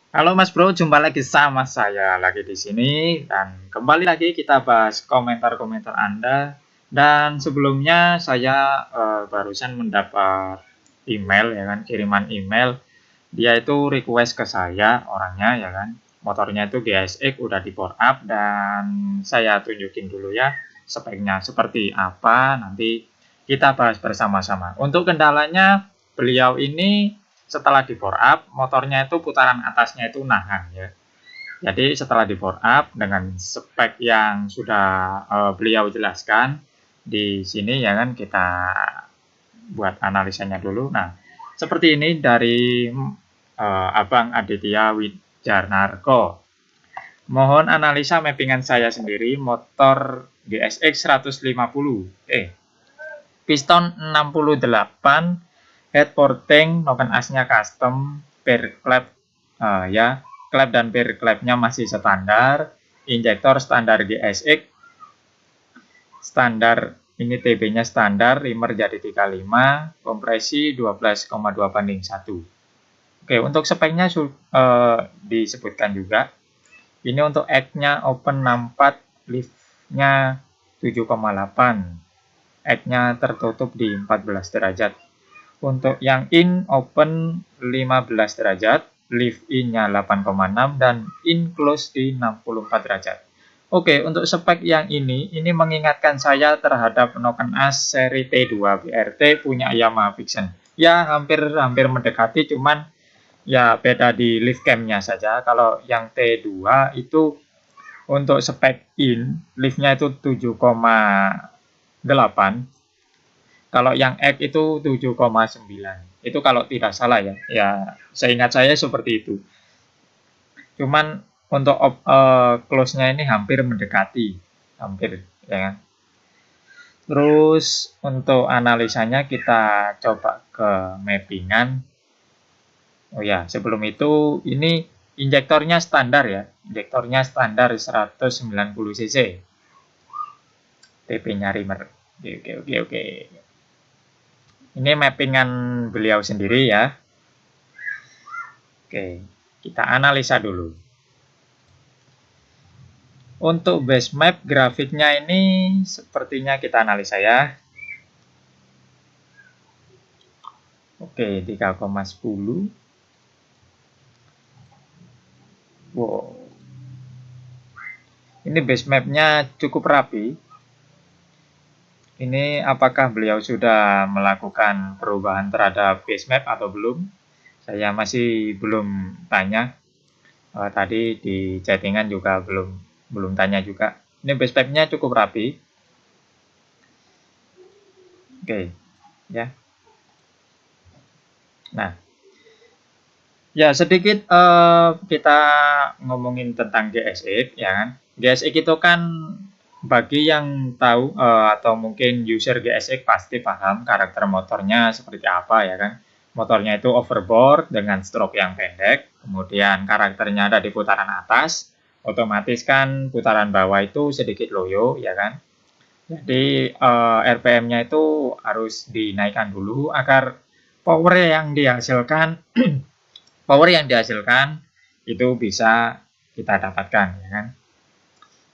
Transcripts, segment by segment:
Halo Mas Bro, jumpa lagi sama saya lagi di sini dan kembali lagi kita bahas komentar-komentar Anda. Dan sebelumnya saya barusan mendapat email ya kan, kiriman email. Dia itu request ke saya orangnya ya kan. Motornya itu GSX udah di power up dan saya tunjukin dulu ya speknya seperti apa. Nanti kita bahas bersama-sama. Untuk kendalanya beliau ini setelah di power up, motornya itu putaran atasnya itu nahan ya. Jadi setelah di power up dengan spek yang sudah beliau jelaskan di sini ya kan, kita buat analisanya dulu. Nah, seperti ini dari Abang Aditya Wijarnarko. Mohon analisa mappingan saya sendiri motor GSX 150 piston 68, head porting, noken asnya custom, pair clap ya, clap dan pair clapnya masih standar, injektor standar GSX, standar ini TB-nya standar, rimmer jadi 35, kompresi 12,2:1. Oke, untuk speknya disebutkan juga. Ini untuk X-nya open 64, lift-nya 7,8. X-nya tertutup di 14 derajat. Untuk yang in open 15 derajat, lift in-nya 8,6 dan in close di 64 derajat. Oke, untuk spek yang ini mengingatkan saya terhadap noken as seri T2 BRT punya Yamaha Vision. Ya, hampir mendekati, cuman ya beda di lift cam-nya saja. Kalau yang T2 itu untuk spek in, liftnya itu 7,8. Kalau yang X itu 7,9. Itu kalau tidak salah ya. Ya, seingat saya seperti itu. Cuman untuk close-nya ini hampir mendekati. Hampir, ya kan. Terus untuk analisanya kita coba ke mappingan. Oh ya, sebelum itu ini injektornya standar ya. Injektornya standar 190 cc. TP-nya rimmer. Oke. Ini mappingan beliau sendiri ya. Oke, kita analisa dulu. Untuk base map grafiknya ini sepertinya kita analisa ya. Oke, 3,10. Wow. Ini base mapnya cukup rapi. Ini apakah beliau sudah melakukan perubahan terhadap base map atau belum? Saya masih belum tanya. Tadi di chattingan juga belum tanya juga. Ini base mapnya cukup rapi. Oke, ya. Nah, ya sedikit kita ngomongin tentang GSX ya kan. GSX itu kan bagi yang tahu atau mungkin user GSX pasti paham karakter motornya seperti apa ya kan. Motornya itu overboard dengan stroke yang pendek, kemudian karakternya ada di putaran atas, otomatis kan putaran bawah itu sedikit loyo ya kan. Jadi RPM-nya itu harus dinaikkan dulu agar power yang dihasilkan itu bisa kita dapatkan ya kan.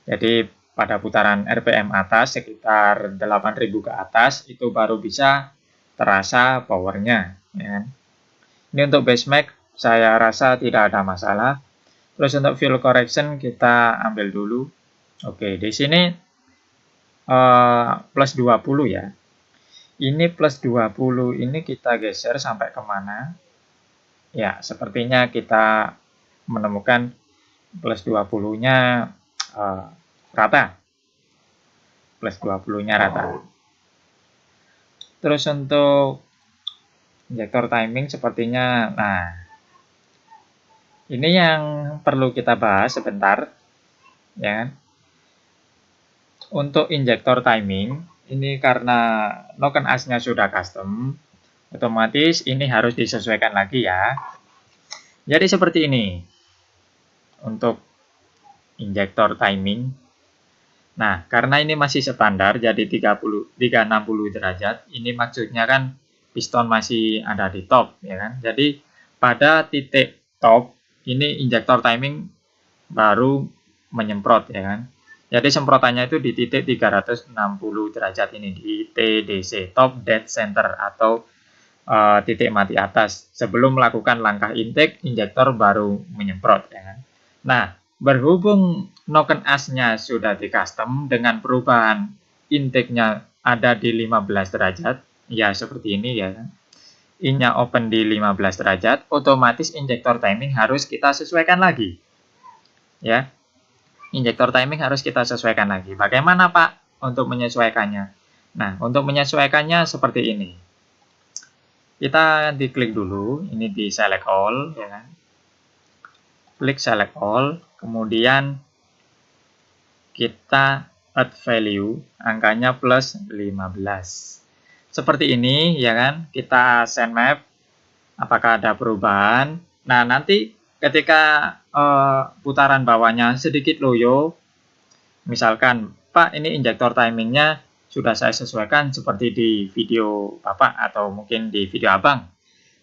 Jadi pada putaran RPM atas sekitar 8.000 ke atas itu baru bisa terasa powernya ya kan. Ini untuk base max saya rasa tidak ada masalah. Terus untuk fuel correction kita ambil dulu. Oke, di sini plus 20 ya. Ini plus 20 ini kita geser sampai kemana? Ya, sepertinya kita menemukan plus 20-nya rata. Plus 20-nya rata. Terus untuk injektor timing sepertinya, nah, ini yang perlu kita bahas sebentar. Ya. Untuk injektor timing, ini karena noken asnya sudah custom, otomatis ini harus disesuaikan lagi ya. Jadi seperti ini untuk injektor timing. Nah, karena ini masih standar jadi 360 derajat, ini maksudnya kan piston masih ada di top ya kan. Jadi pada titik top ini injektor timing baru menyemprot ya kan. Jadi semprotannya itu di titik 360 derajat ini, di TDC, Top Dead Center, atau titik mati atas. Sebelum melakukan langkah intake, injektor baru menyemprot ya kan. Nah, berhubung noken as-nya sudah di custom dengan perubahan intake-nya ada di 15 derajat, ya seperti ini ya kan. In-nya open di 15 derajat, otomatis injektor timing harus kita sesuaikan lagi. Ya. Injektor timing harus kita sesuaikan lagi. Bagaimana, Pak, untuk menyesuaikannya? Nah, untuk menyesuaikannya seperti ini. Kita diklik dulu, ini di select all ya kan. Klik select all, kemudian kita add value, angkanya plus 15. Seperti ini ya kan, kita send map, apakah ada perubahan. Nah, nanti ketika putaran bawahnya sedikit loyo, misalkan, Pak, ini injektor timingnya sudah saya sesuaikan seperti di video Bapak atau mungkin di video Abang.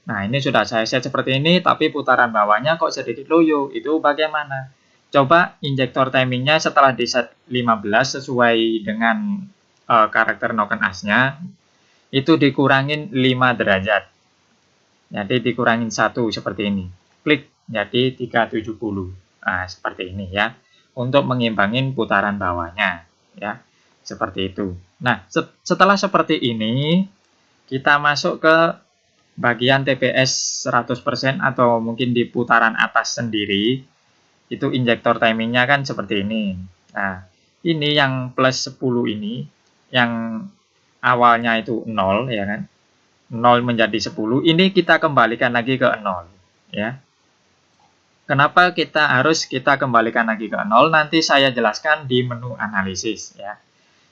Nah, ini sudah saya set seperti ini, tapi putaran bawahnya kok sedikit loyo, itu bagaimana? Coba injektor timingnya setelah di set 15 sesuai dengan karakter noken as-nya, itu dikurangin 5 derajat. Jadi dikurangin 1 seperti ini. Klik, jadi 370. Nah, seperti ini ya. Untuk mengimbangin putaran bawahnya. Ya, seperti itu. Nah, setelah seperti ini, kita masuk ke bagian TPS 100% atau mungkin di putaran atas sendiri. Itu injektor timingnya kan seperti ini. Nah, ini yang plus 10 ini, yang awalnya itu 0 ya kan. 0 menjadi 10, ini kita kembalikan lagi ke 0 ya. Kenapa harus kita kembalikan lagi ke 0? Nanti saya jelaskan di menu analisis ya.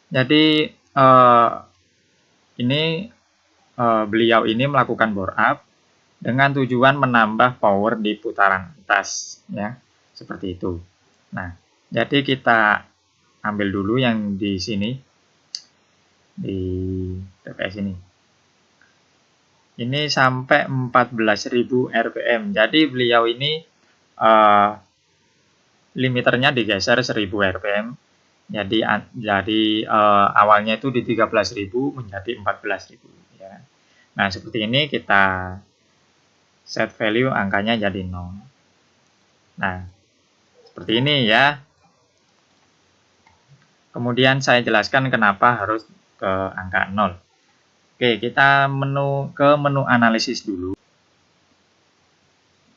Jadi ini beliau ini melakukan bore up dengan tujuan menambah power di putaran atas ya. Seperti itu. Nah, jadi kita ambil dulu yang di sini di TPS ini. Ini sampai 14.000 rpm. Jadi beliau ini limiternya digeser 1000 rpm. Jadi awalnya itu di 13.000 menjadi 14.000 ya. Nah, seperti ini kita set value angkanya jadi 0. Nah, seperti ini ya. Kemudian saya jelaskan kenapa harus ke angka 0. Oke, kita ke menu analisis dulu.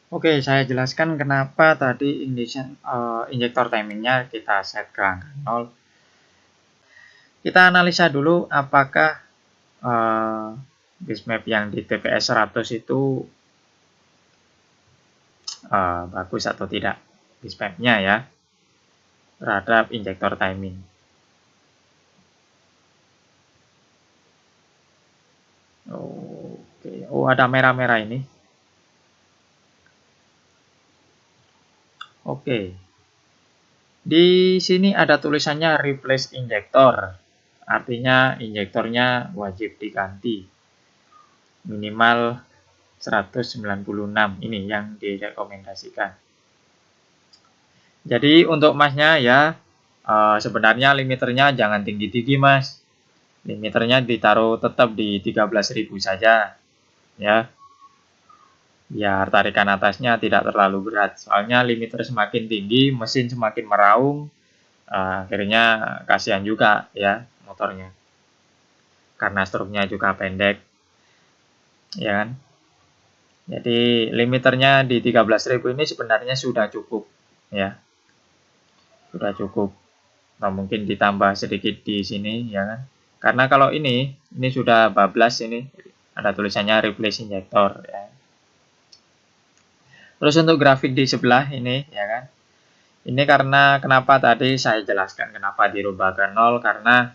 Oke, saya jelaskan kenapa tadi injektor timingnya kita set ke angka 0. Kita analisa dulu apakah bitmap yang di TPS 100 itu bagus atau tidak bitmapnya ya terhadap injektor timing. Oke, oh ada merah-merah ini. Oke. Di sini ada tulisannya replace injector. Artinya injektornya wajib diganti. Minimal 196 ini yang direkomendasikan. Jadi untuk masnya ya sebenarnya limiternya jangan tinggi-tinggi mas. Limiternya ditaruh tetap di 13.000 saja ya. Biar tarikan atasnya tidak terlalu berat. Soalnya limiter semakin tinggi, mesin semakin meraung, akhirnya kasihan juga ya motornya. Karena struknya juga pendek. Ya kan? Jadi limiternya di 13.000 ini sebenarnya sudah cukup ya. Sudah cukup. Nah, mungkin ditambah sedikit di sini ya kan. Karena kalau ini sudah bablas ini ada tulisannya replace injector ya. Terus untuk grafik di sebelah ini ya kan. Ini karena kenapa tadi saya jelaskan kenapa dirubah ke 0 karena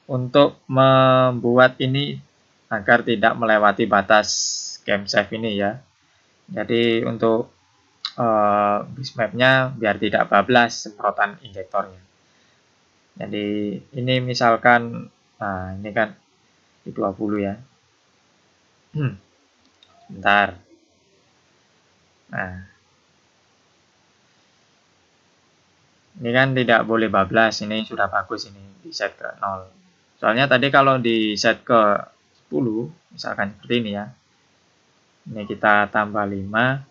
untuk membuat ini agar tidak melewati batas camshaft ini ya. Jadi untuk bitmapnya biar tidak bablas semprotan injektornya. Jadi ini misalkan ini kan di 20 ya. Bentar. Nah, Ini kan tidak boleh bablas, ini sudah bagus ini di set ke 0. Soalnya tadi kalau di set ke 10, misalkan seperti ini ya. Ini kita tambah 5,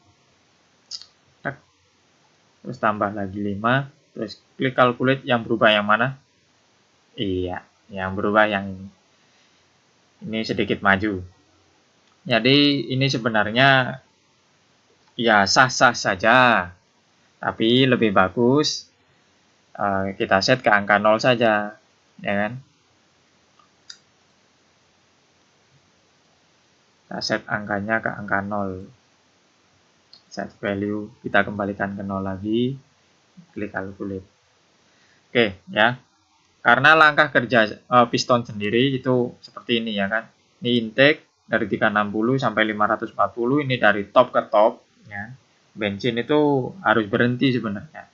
terus tambah lagi 5, terus klik calculate, yang berubah yang mana? Iya, yang berubah yang ini. Ini sedikit maju. Jadi ini sebenarnya ya sah-sah saja, tapi lebih bagus kita set ke angka 0 saja, ya kan? Kita set angkanya ke angka 0. Set value kita kembalikan ke 0 lagi, klik calculate. Oke, ya. Karena langkah kerja piston sendiri itu seperti ini ya kan. Ini intake dari 360 sampai 540, ini dari top ke top ya. Bensin itu harus berhenti sebenarnya.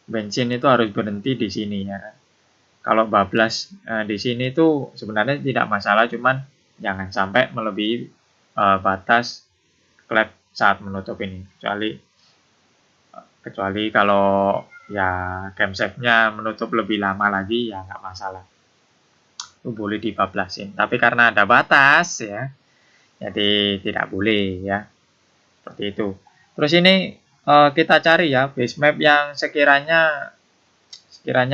Bensin itu harus berhenti di sini ya kan. Kalau bablas di sini itu sebenarnya tidak masalah, cuman jangan sampai melebihi batas klep saat menutup ini. Kecuali kalau ya camshaft-nya menutup lebih lama lagi ya nggak masalah. Itu boleh dibablasin. Tapi karena ada batas ya, jadi tidak boleh ya. Seperti itu. Terus ini kita cari ya base map yang sekiranya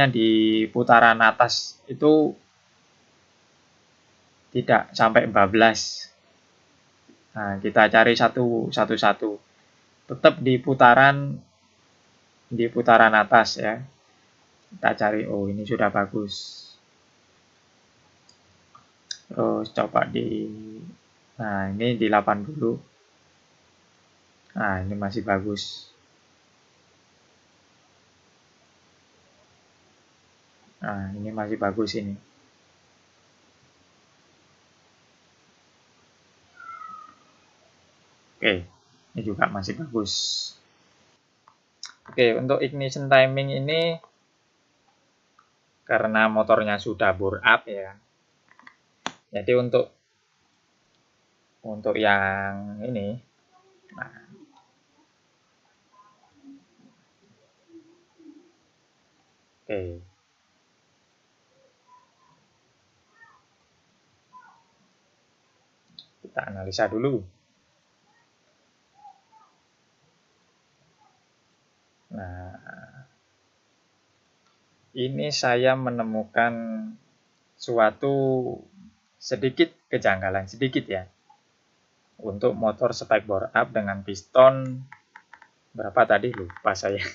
di putaran atas itu tidak sampai bablas. Nah, kita cari satu-satu. Tetap di putaran atas ya. Kita cari, oh ini sudah bagus. Terus coba nah ini di 80. Nah ini masih bagus. Nah ini masih bagus ini. Oke, ini juga masih bagus. Oke, untuk ignition timing ini karena motornya sudah bore up ya. Jadi untuk yang ini, nah, oke. Kita analisa dulu. Nah, ini saya menemukan suatu sedikit kejanggalan, sedikit ya. Untuk motor spike bore up dengan piston berapa tadi lupa saya.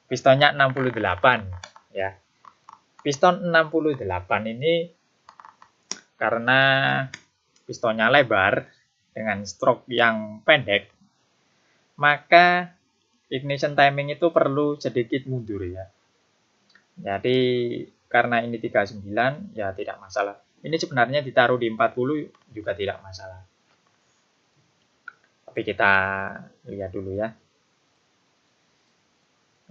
Pistonnya 68 ya. Piston 68 ini karena pistonnya lebar dengan stroke yang pendek, maka ignition timing itu perlu sedikit mundur ya. Jadi karena ini 39 ya tidak masalah. Ini sebenarnya ditaruh di 40 juga tidak masalah. Tapi kita lihat dulu ya.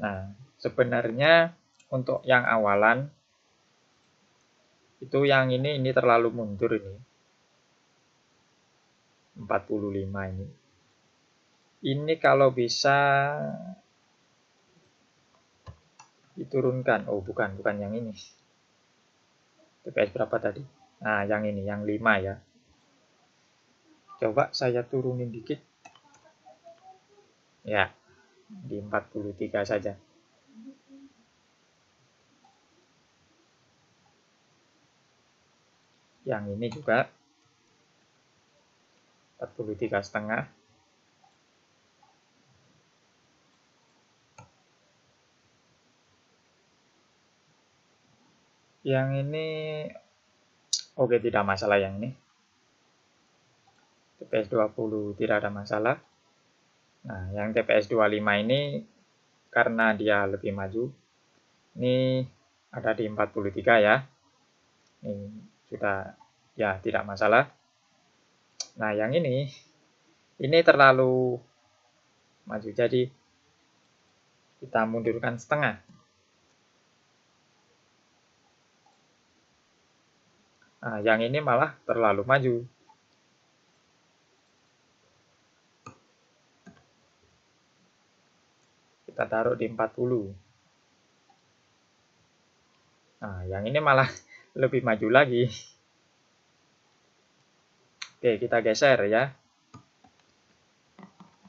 Nah, sebenarnya untuk yang awalan itu yang ini terlalu mundur ini. 45 ini. Ini kalau bisa diturunkan. Oh, bukan yang ini. TPS berapa tadi? Nah, yang ini, yang 5 ya. Coba saya turunin dikit. Ya, di 43 saja. Yang ini juga 43,5. Yang ini oke, tidak masalah yang ini. TPS 20 tidak ada masalah. Nah, yang TPS 25 ini karena dia lebih maju. Ini ada di 43 ya. Ini sudah ya tidak masalah. Nah, yang ini terlalu maju, jadi kita mundurkan setengah. Nah, yang ini malah terlalu maju. kita taruh di 40. Nah, yang ini malah lebih maju lagi. Oke, kita geser ya.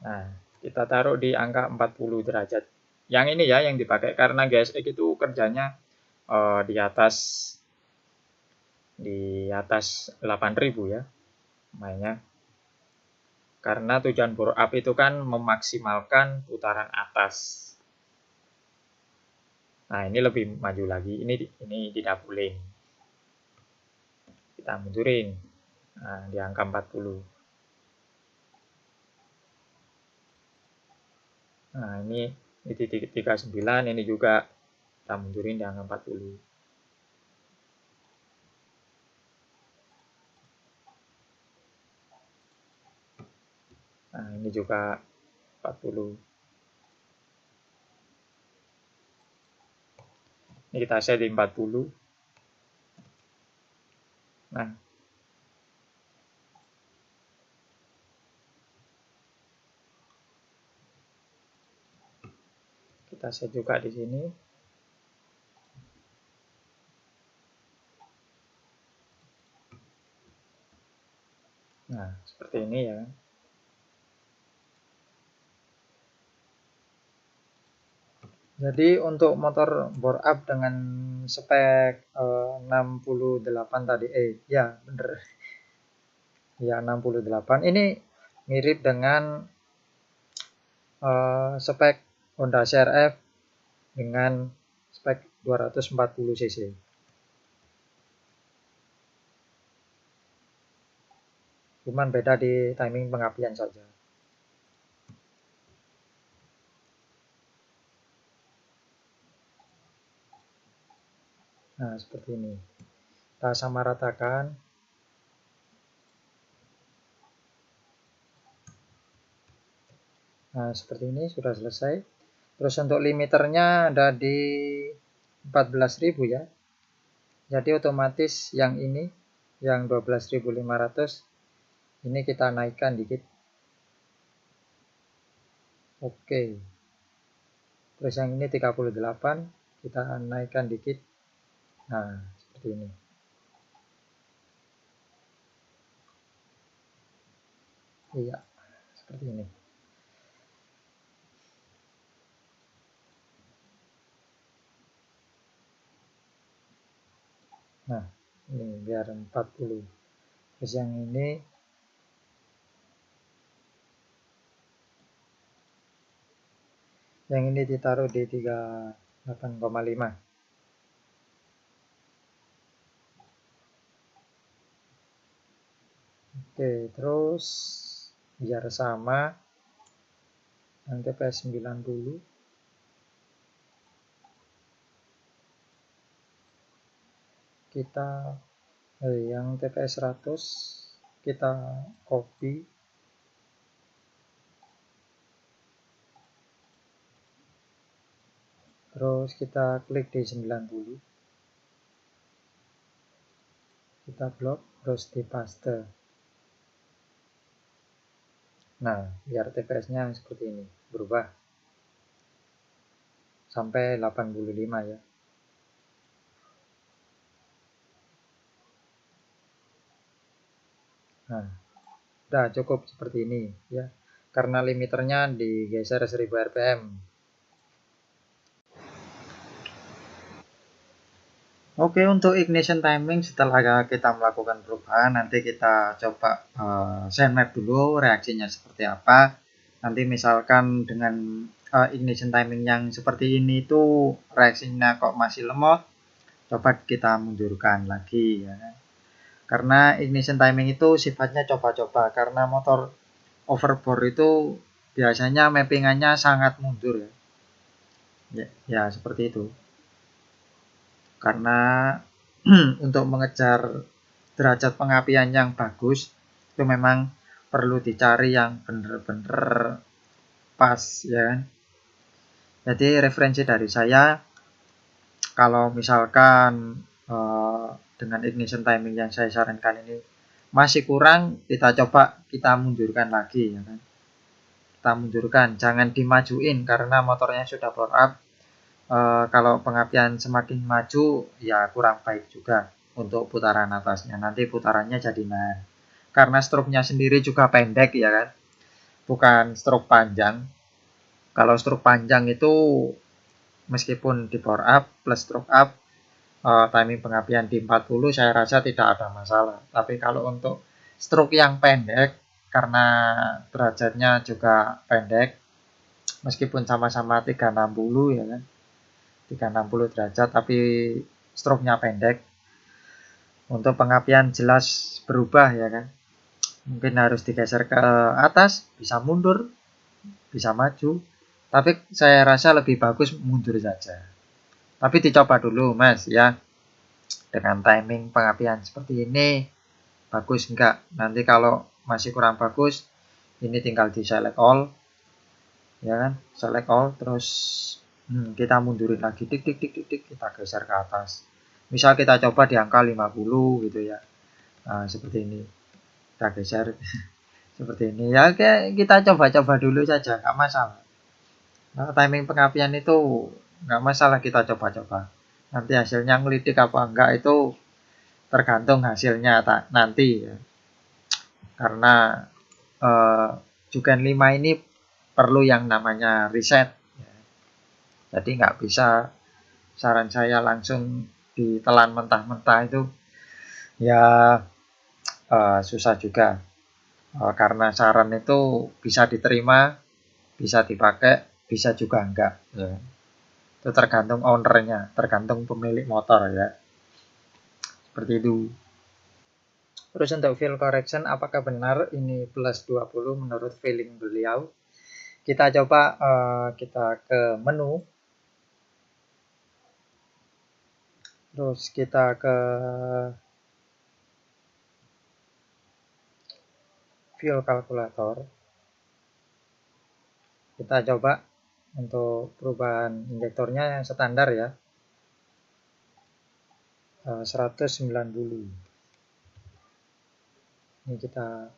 Nah, kita taruh di angka 40 derajat. Yang ini ya yang dipakai karena GSX itu kerjanya di atas 8000 ya mainnya. Karena tujuan bore up itu kan memaksimalkan putaran atas. Nah, ini lebih maju lagi. Ini didabulin. Kita mundurin. Nah, di angka 40. Nah, ini di 39, ini juga kita mundurin di angka 40. Nah, ini juga 40. Ini kita set di 40. Nah, kita set juga di sini. Nah, seperti ini ya. Jadi untuk motor bore up dengan spek 68 tadi, ya bener, ya 68 ini mirip dengan spek Honda CR-F dengan spek 240 cc. Cuman beda di timing pengapian saja. Nah, seperti ini. Kita samaratakan. Nah, seperti ini sudah selesai. Terus untuk limiternya ada di 14.000 ya. Jadi otomatis yang ini, yang 12.500, ini kita naikkan dikit. Oke. Terus yang ini 38, kita naikkan dikit. Nah, seperti ini. Iya, seperti ini. Nah, ini biar 40. Terus yang ini ditaruh di 38,5. Oke, terus biar sama yang TPS 90. Kita yang TPS 100 kita copy. Terus kita klik di 90. Kita blok, terus di paste. Nah, biar TPS-nya seperti ini, berubah sampai 85 ya. Nah, udah cukup seperti ini ya. Karena limiternya digeser 1000 rpm. Oke, untuk ignition timing setelah kita melakukan perubahan, nanti kita coba send dulu reaksinya seperti apa. Nanti misalkan dengan ignition timing yang seperti ini itu reaksinya kok masih lemot, coba kita mundurkan lagi ya. Karena ignition timing itu sifatnya coba-coba, karena motor overbore itu biasanya mappingannya sangat mundur ya. Ya, seperti itu. Karena untuk mengejar derajat pengapian yang bagus itu memang perlu dicari yang benar-benar pas ya kan. Jadi referensi dari saya, kalau misalkan dengan ignition timing yang saya sarankan ini masih kurang, kita coba kita mundurkan lagi ya kan. kita mundurkan, jangan dimajuin karena motornya sudah power up. Kalau pengapian semakin maju ya kurang baik juga untuk putaran atasnya, nanti putarannya jadi nahan. Karena stroke-nya sendiri juga pendek ya kan, bukan stroke panjang. Kalau stroke panjang itu meskipun di power up plus stroke up, timing pengapian di 40 saya rasa tidak ada masalah. Tapi kalau untuk stroke yang pendek, karena derajatnya juga pendek, meskipun sama-sama 360 ya kan, 360 derajat, tapi stroke-nya pendek, untuk pengapian jelas berubah ya kan. Mungkin harus digeser ke atas, bisa mundur, bisa maju. Tapi saya rasa lebih bagus mundur saja. Tapi dicoba dulu mas ya. Dengan timing pengapian seperti ini, bagus enggak? Nanti kalau masih kurang bagus, ini tinggal di select all. Ya kan? Select all, terus kita mundurin lagi, tik, kita geser ke atas. Misal kita coba di angka 50 gitu ya. Nah, seperti ini. Kita geser seperti ini ya, kita coba-coba dulu saja, nggak masalah. Nah, timing pengapian itu nggak masalah, kita coba-coba. Nanti hasilnya ngelidik apa enggak itu tergantung hasilnya nanti ya. Karena Jugen 5 ini perlu yang namanya riset ya. Jadi nggak bisa saran saya langsung ditelan mentah-mentah, itu ya susah juga. Karena saran itu bisa diterima, bisa dipakai, bisa juga enggak ya. Itu tergantung ownernya, tergantung pemilik motor ya, seperti itu. Terus untuk field correction, apakah benar ini plus 20 menurut feeling beliau? Kita coba kita ke menu, terus kita ke fuel calculator. Kita coba untuk perubahan injektornya yang standar ya, 190. Ini kita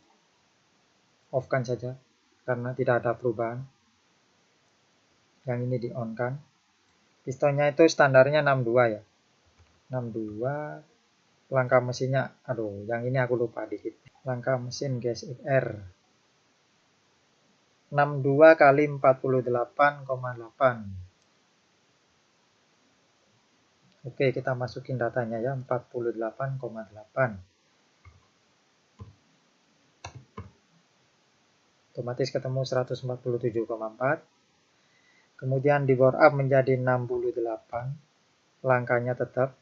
off-kan saja karena tidak ada perubahan. Yang ini di on kan. Pistonnya itu standarnya 62 ya. 62. Langkah mesinnya, aduh yang ini aku lupa dikit. Langkah mesin gas XR 62 kali 48,8. Oke, kita masukin datanya ya, 48,8. Otomatis ketemu 147,4. Kemudian di bore up menjadi 68. Langkahnya tetap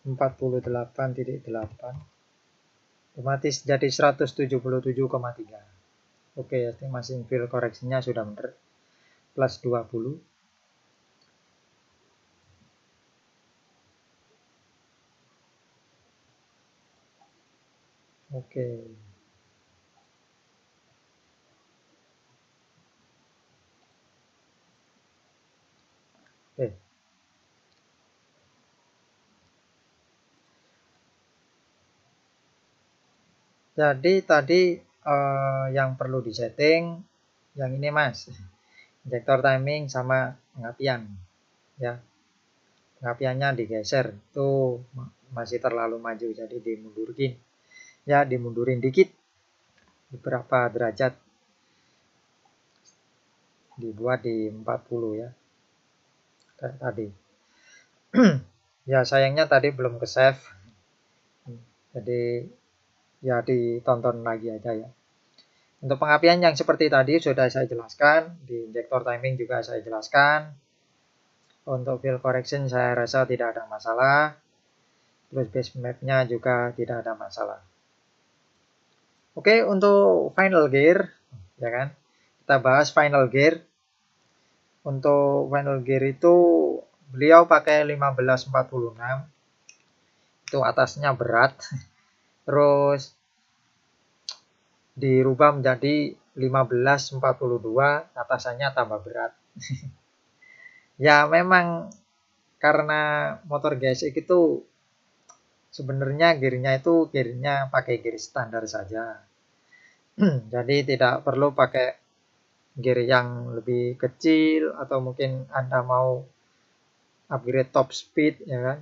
48,8. Otomatis jadi 177,3. Oke, estimasi field koreksinya sudah benar. Plus 20. Oke. Jadi tadi yang perlu disetting yang ini mas, injektor timing sama pengapian ya. Pengapiannya digeser, tuh masih terlalu maju, jadi dimundurin ya, dimundurin dikit beberapa derajat, dibuat di 40 ya kayak tadi. Ya sayangnya tadi belum ke save, jadi ya ditonton lagi aja ya. Untuk pengapian yang seperti tadi sudah saya jelaskan, di injektor timing juga saya jelaskan. Untuk field correction saya rasa tidak ada masalah. Terus base map-nya juga tidak ada masalah. Oke, untuk final gear ya kan. Kita bahas final gear. Untuk final gear itu beliau pakai 1546. Itu atasnya berat. Terus dirubah menjadi 1542, atasannya tambah berat. Ya memang karena motor GSX itu sebenarnya gearnya itu gearnya pakai gear standar saja. Jadi tidak perlu pakai gear yang lebih kecil, atau mungkin Anda mau upgrade top speed ya kan.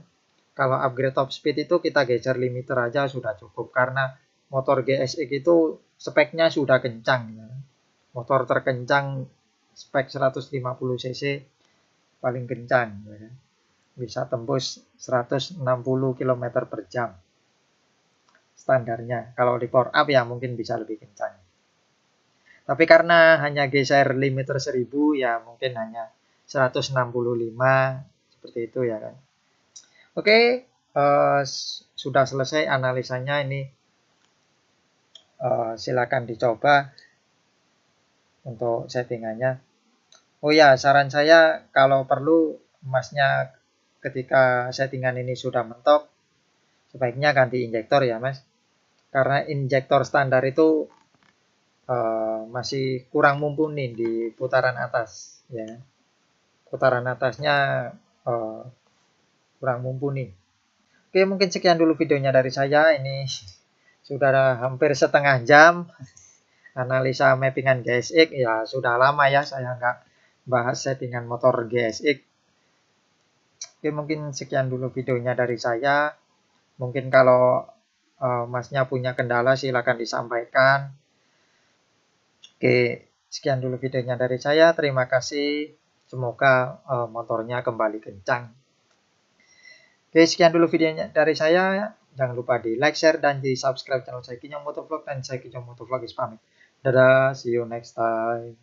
Kalau upgrade top speed itu kita geser limiter aja sudah cukup, karena motor GSX itu speknya sudah kencang ya. Motor terkencang spek 150 cc paling kencang ya kan. Bisa tembus 160 km per jam standarnya. Kalau di power up ya mungkin bisa lebih kencang. Tapi karena hanya geser limiter 1000 ya mungkin hanya 165 seperti itu ya kan. Oke, sudah selesai analisanya ini. Silakan dicoba untuk settingannya. Oh ya, saran saya kalau perlu emasnya ketika settingan ini sudah mentok, sebaiknya ganti injektor ya Mas. Karena injektor standar itu masih kurang mumpuni di putaran atas ya. Putaran atasnya kurang mumpuni. Oke, mungkin sekian dulu videonya dari saya. Ini sudah hampir setengah jam analisa mappingan GSX. Ya sudah lama ya saya nggak bahas settingan motor GSX. Oke, mungkin sekian dulu videonya dari saya. Mungkin kalau Masnya punya kendala silakan disampaikan. Oke, sekian dulu videonya dari saya. Terima kasih. Semoga motornya kembali kencang. Oke, sekian dulu videonya dari saya. Jangan lupa di like, share, dan di subscribe channel saya Kijang Motovlog, dan saya Kijang Motovlog is pamit. Dadah, see you next time.